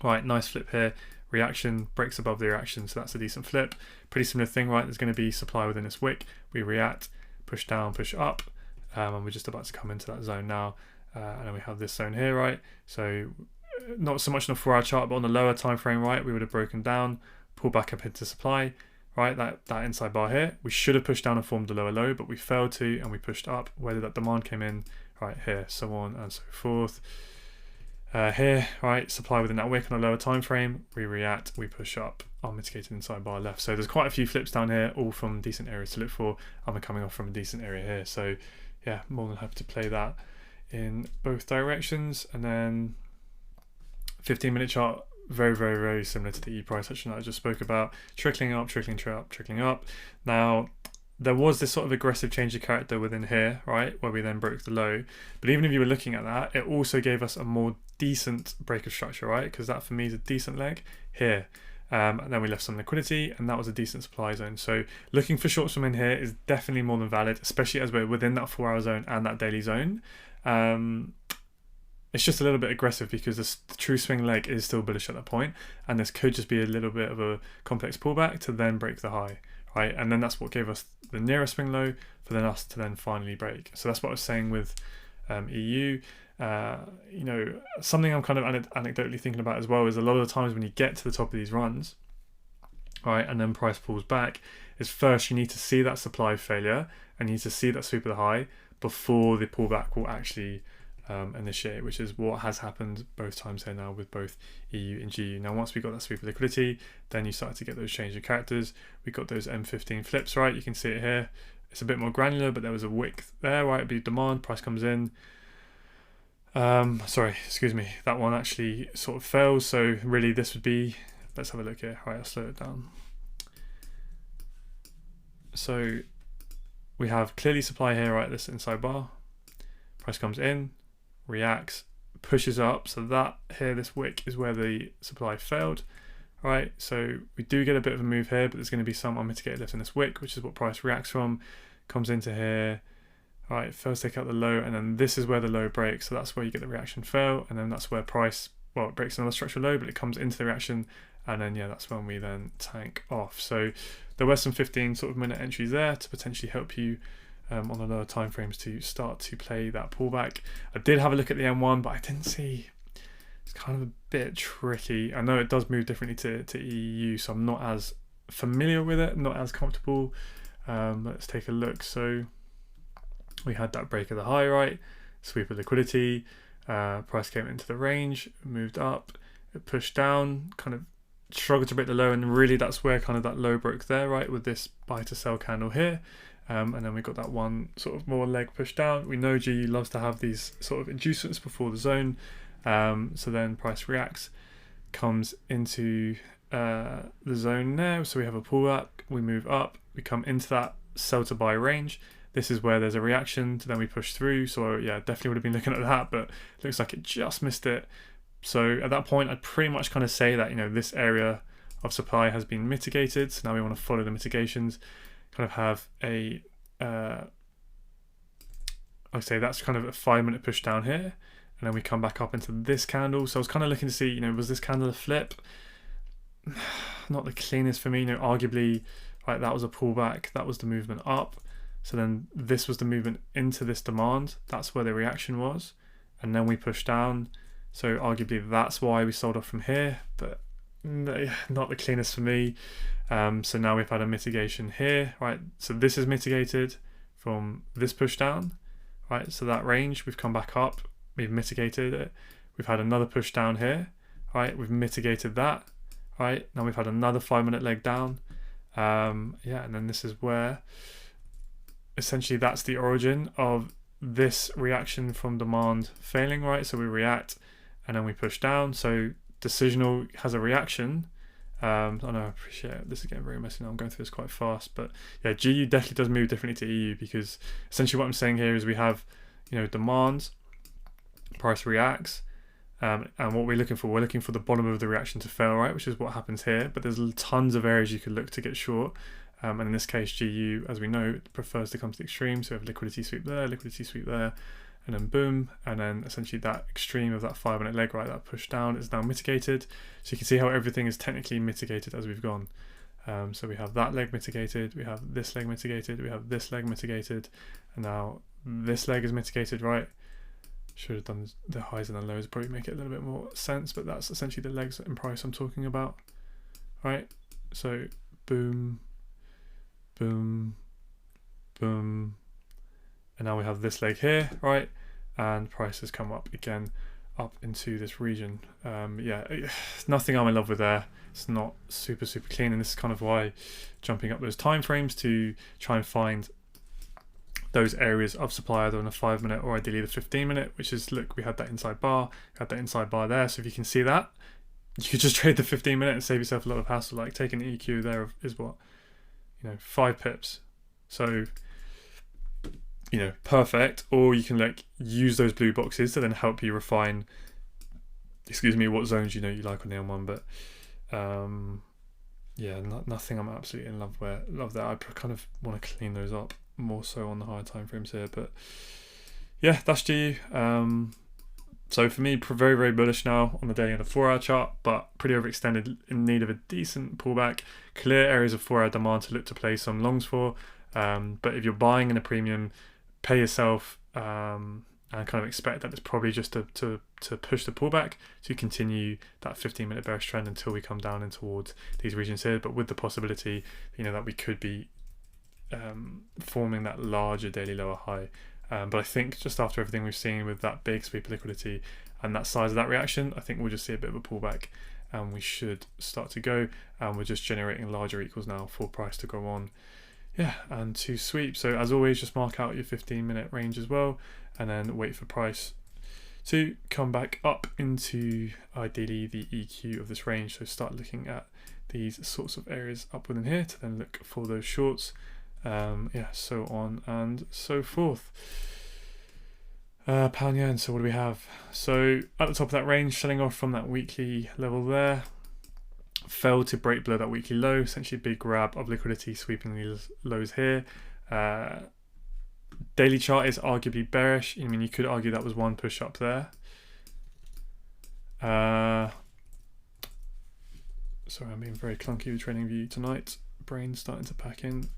Right, nice flip here, reaction, breaks above the reaction, so that's a decent flip. Pretty similar thing, right, there's going to be supply within this wick, we react, push down, push up, and we're just about to come into that zone now, and then we have this zone here, right, so not so much on the 4-hour chart, but on the lower time frame, right, we would have broken down, pulled back up into supply, right, that inside bar here, we should have pushed down and formed a lower low, but we failed to, and we pushed up, whether that demand came in right here, so on and so forth. Here, right, supply within that wick on a lower time frame, we react, we push up, unmitigated inside bar left. So there's quite a few flips down here, all from decent areas to look for, and we're coming off from a decent area here. So more than happy to play that in both directions. And then 15-minute chart, very similar to the E price action that I just spoke about, trickling up, trickling up. Now there was this sort of aggressive change of character within here, right, where we then broke the low, but even if you were looking at that, it also gave us a more decent break of structure, right, because that for me is a decent leg here, and then we left some liquidity, and that was a decent supply zone. So looking for shorts from in here is definitely more than valid, especially as we're within that 4-hour zone and that daily zone. It's just a little bit aggressive because the true swing leg is still bullish at that point, and this could just be a little bit of a complex pullback to then break the high, right, and then that's what gave us the nearer swing low for then us to then finally break. So that's what I was saying with EU. Something I'm kind of anecdotally thinking about as well is a lot of the times when you get to the top of these runs, right, and then price pulls back, is first you need to see that supply failure and you need to see that sweep of the high before the pullback will actually initiate, which is what has happened both times here now with both EU and GU. Now once we got that sweep of liquidity, then you start to get those change of characters. We got those M15 flips, right, you can see it here. It's a bit more granular, but there was a wick there, right, it'd be demand, price comes in. That one actually sort of fails, so really this would be, let's have a look here, right, I'll slow it down. So we have clearly supply here, right? This inside bar. Price comes in, reacts, pushes up. So that here, this wick is where the supply failed, right? So we do get a bit of a move here, but there's going to be some unmitigated lift in this wick, which is what price reacts from. Comes into here, right? First take out the low, and then this is where the low breaks. So that's where you get the reaction fail, and then that's where price, well, it breaks another structural low, but it comes into the reaction, and then yeah, that's when we then tank off. So there were some 15 sort of minute entries there to potentially help you on the lower time frames to start to play that pullback. I did have a look at the M1, but I didn't see. It's kind of a bit tricky. I know it does move differently to EU, so I'm not as familiar with it, not as comfortable. Let's take a look. So we had that break of the high, right? Sweep of liquidity. Price came into the range, moved up, it pushed down, kind of struggled to break the low, and really that's where kind of that low broke there, right, with this buy to sell candle here. And then we got that one sort of more leg push down. We know GU loves to have these sort of inducements before the zone. So then price reacts, comes into the zone now. So we have a pullback, we move up, we come into that sell to buy range. This is where there's a reaction, then we push through. So yeah, definitely would have been looking at that, but it looks like it just missed it. So at that point, I'd pretty much kind of say that, you know, this area of supply has been mitigated. So now we want to follow the mitigations, kind of have a, I'd say that's kind of a 5 minute push down here. And then we come back up into this candle. So I was kind of looking to see, you know, was this candle a flip? Not the cleanest for me, you know, arguably, right, that was a pullback. That was the movement up. So then this was the movement into this demand. That's where the reaction was. And then we pushed down. So arguably that's why we sold off from here, but not the cleanest for me. So now we've had a mitigation here, right? So this is mitigated from this push down, right? So that range, we've come back up, we've mitigated it. We've had another push down here, right? We've mitigated that, right? Now we've had another 5 minute leg down. Yeah, and then this is where essentially that's the origin of this reaction from demand failing, right? So we react and then we push down. So decisional has a reaction. I know, I appreciate it. This is getting very messy now. I'm going through this quite fast, but yeah, GU definitely does move differently to EU, because essentially what I'm saying here is we have, you know, demand, price reacts, and what we're looking for the bottom of the reaction to fail, right? Which is what happens here. But there's tons of areas you could look to get short. And in this case, GU, as we know, prefers to come to the extreme. So we have liquidity sweep there, and then boom. And then essentially that extreme of that 5 minute leg, right, that push down is now mitigated. So you can see how everything is technically mitigated as we've gone. So we have that leg mitigated, we have this leg mitigated, we have this leg mitigated, and now this leg is mitigated, right? Should have done the highs and the lows, probably make it a little bit more sense, but that's essentially the legs in price I'm talking about, right? So boom, boom, boom, and now we have this leg here, right? And price has come up again, up into this region. Yeah, nothing I'm in love with there. It's not super clean, and this is kind of why jumping up those time frames to try and find those areas of supply either on a 5 minute or ideally the 15 minute, which is, look, we had that inside bar, there. So if you can see that, you could just trade the 15 minute and save yourself a lot of hassle. Like taking the EQ there is what, 5 pips. So, perfect. Or you can like use those blue boxes to then help you refine, what zones you like on the M1. But yeah, nothing I'm absolutely in love there. I kind of want to clean those up more so on the higher time frames here, but yeah, that's GU. So for me, very, very bullish now on the daily and the 4 hour chart, but pretty overextended, in need of a decent pullback. Clear areas of 4 hour demand to look to play some longs for. But if you're buying in a premium, pay yourself and kind of expect that it's probably just to push the pullback to continue that 15 minute bearish trend until we come down in towards these regions here, but with the possibility that we could be forming that larger daily lower high. But I think just after everything we've seen with that big sweep of liquidity and that size of that reaction, I think we'll just see a bit of a pullback and we should start to go, and we're just generating larger equals now for price to go on. Yeah, and to sweep. So as always, just mark out your 15 minute range as well, and then wait for price to come back up into ideally the EQ of this range. So start looking at these sorts of areas up within here to then look for those shorts. So on and so forth. Pound yen, so what do we have? So at the top of that range, selling off from that weekly level there, failed to break below that weekly low, essentially a big grab of liquidity sweeping these lows here. Daily chart is arguably bearish. I mean, you could argue that was one push up there. Sorry, I'm being very clunky with TradingView tonight. Brain's starting to pack in.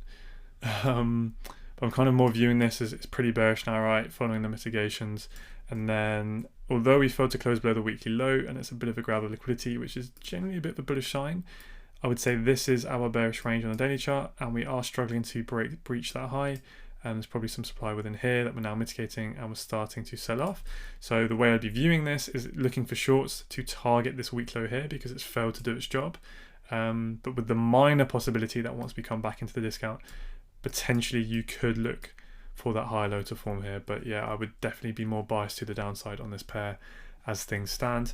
But I'm kind of more viewing this as it's pretty bearish now, right? Following the mitigations. And then, although we failed to close below the weekly low, and it's a bit of a grab of liquidity, which is generally a bit of a bullish sign, I would say this is our bearish range on the daily chart, and we are struggling to breach that high. And there's probably some supply within here that we're now mitigating and we're starting to sell off. So the way I'd be viewing this is looking for shorts to target this weak low here because it's failed to do its job. But with the minor possibility that once we come back into the discount, potentially you could look for that high low to form here. But yeah, I would definitely be more biased to the downside on this pair as things stand.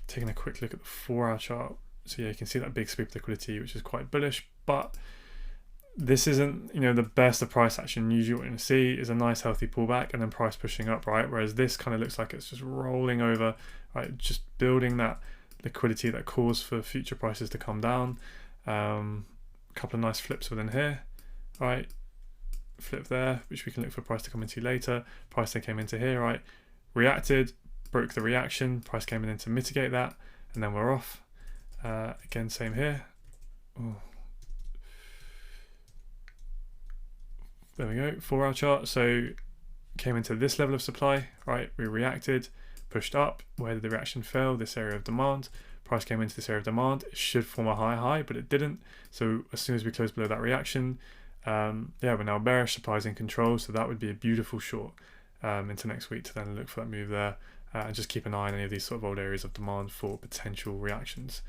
Taking a quick look at the 4-hour chart. So yeah, you can see that big sweep liquidity, which is quite bullish, but this isn't, the best of price action. Usually what you're going to see is a nice healthy pullback and then price pushing up, right? Whereas this kind of looks like it's just rolling over, right? Just building that liquidity that calls for future prices to come down. A couple of nice flips within here, right? Flip there, which we can look for price to come into later. Price then came into here, right? Reacted, broke the reaction, price came in to mitigate that, and then we're off. Again, same here. Ooh. There we go, 4-hour chart. So came into this level of supply, right? We reacted, pushed up. Where did the reaction fail? This area of demand. Price came into this area of demand. It should form a high, but it didn't. So as soon as we closed below that reaction, we're now bearish, supplies in control. So that would be a beautiful short into next week to then look for that move there. And just keep an eye on any of these sort of old areas of demand for potential reactions.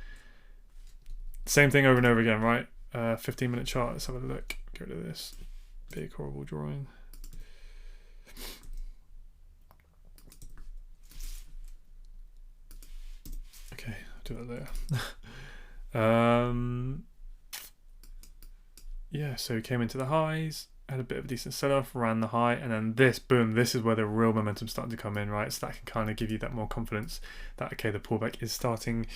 Same thing over and over again, right? 15-minute chart, let's have a look. Get rid of this big horrible drawing. Okay, I'll do that later. So came into the highs, had a bit of a decent sell-off, ran the high, and then this, boom, this is where the real momentum's starting to come in, right? So that can kind of give you that more confidence that, okay, the pullback is starting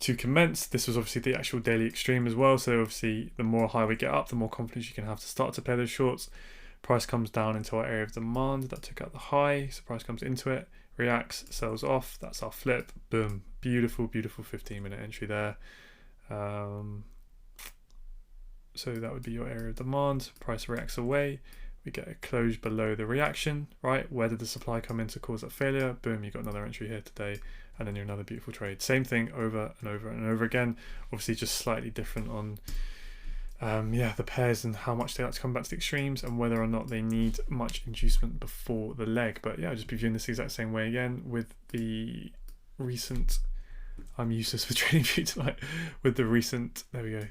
to commence. This was obviously the actual daily extreme as well, so obviously the more high we get up, the more confidence you can have to start to play those shorts. Price comes down into our area of demand, that took out the high, so price comes into it, reacts, sells off, that's our flip, boom, beautiful 15-minute entry there. So that would be your area of demand, price reacts away, we get a close below the reaction, right? Where did the supply come in to cause that failure? Boom, you got another entry here today, and then you're another beautiful trade. Same thing over and over and over again, obviously just slightly different on the pairs and how much they like to come back to the extremes and whether or not they need much inducement before the leg. But yeah, I'll just be viewing this the exact same way again with the recent, I'm useless for TradingView tonight, with the recent, there we go,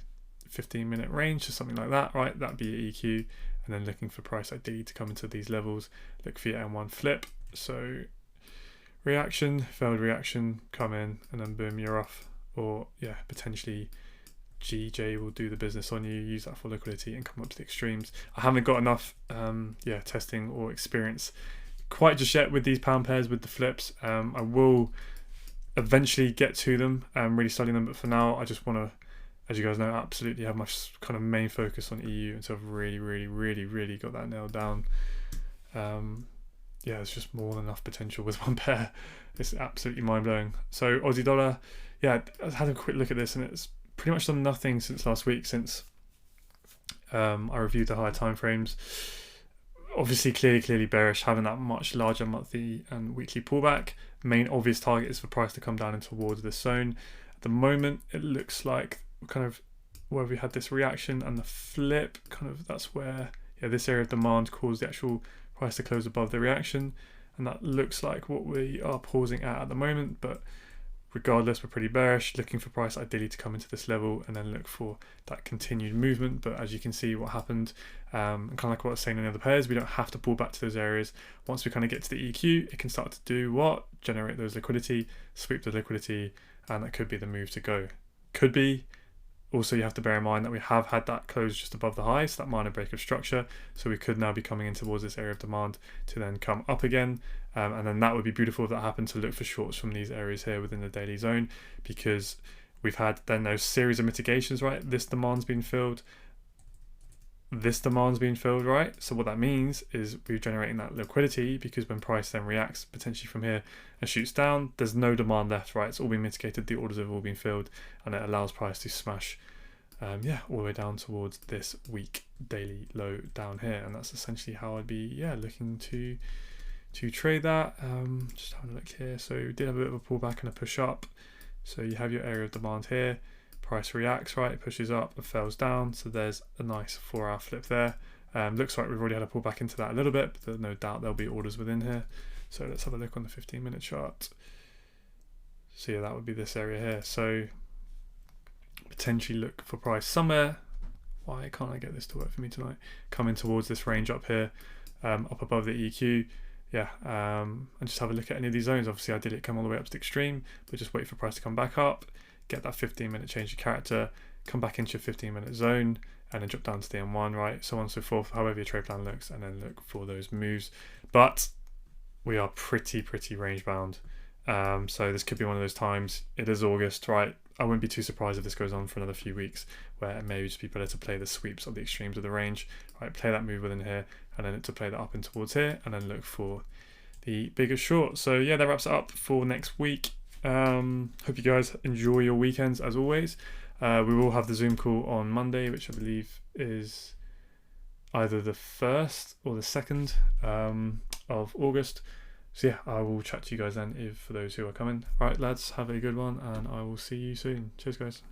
15-minute range or something like that, right? That'd be an EQ, and then looking for price ideally to come into these levels, look for your M1 flip. So reaction, failed reaction, come in, and then boom, you're off. Or yeah, potentially GJ will do the business on you, use that for liquidity and come up to the extremes. I haven't got enough testing or experience quite just yet with these pound pairs, with the flips. I will eventually get to them and really study them, but for now I just want to, as you guys know, absolutely have my kind of main focus on EU until I've really got that nailed down. There's just more than enough potential with one pair. It's absolutely mind-blowing. So Aussie dollar, I had a quick look at this and it's pretty much done nothing since last week, since I reviewed the higher time frames. Obviously clearly bearish, having that much larger monthly and weekly pullback. Main obvious target is for price to come down and towards this zone. At the moment it looks like kind of where we had this reaction and the flip, kind of that's where this area of demand caused the actual price to close above the reaction, and that looks like what we are pausing at the moment. But regardless, we're pretty bearish, looking for price ideally to come into this level and then look for that continued movement. But as you can see what happened, and kind of like what I was saying in the other pairs, we don't have to pull back to those areas. Once we kind of get to the EQ, it can start to do what? Generate those liquidity, sweep the liquidity, and that could be the move to go. Could be, Also, you have to bear in mind that we have had that close just above the high, so that minor break of structure. So we could now be coming in towards this area of demand to then come up again. And then that would be beautiful if that happened, to look for shorts from these areas here within the daily zone, because we've had then those series of mitigations, right? This demand's been filled. This demand's been filled, right? So what that means is we're generating that liquidity, because when price then reacts potentially from here and shoots down, there's no demand left, right? It's all been mitigated, the orders have all been filled, and it allows price to smash all the way down towards this week daily low down here. And that's essentially how I'd be looking to trade that. Just having a look here. So we did have a bit of a pullback and a push up. So you have your area of demand here. Price reacts, right? It pushes up, it falls down. So there's a nice 4-hour flip there. Looks like we've already had a pullback into that a little bit, but there's no doubt there'll be orders within here. So let's have a look on the 15-minute chart. So yeah, that would be this area here. So potentially look for price somewhere. Why can't I get this to work for me tonight? Coming towards this range up here, up above the EQ. And just have a look at any of these zones. Obviously I did it come all the way up to the extreme, but just wait for price to come back up, get that 15-minute change of character, come back into your 15-minute zone, and then drop down to the M1, right? So on and so forth, however your trade plan looks, and then look for those moves. But we are pretty range bound. So this could be one of those times. It is August, right? I wouldn't be too surprised if this goes on for another few weeks, where it may just be better to play the sweeps of the extremes of the range, right? Play that move within here, and then to play that up and towards here, and then look for the bigger short. So yeah, that wraps it up for next week. Hope you guys enjoy your weekends as always. We will have the Zoom call on Monday, which I believe is either the 1st or the 2nd of August. So yeah, I will chat to you guys then, if for those who are coming. All right, lads, have a good one, and I will see you soon. Cheers, guys.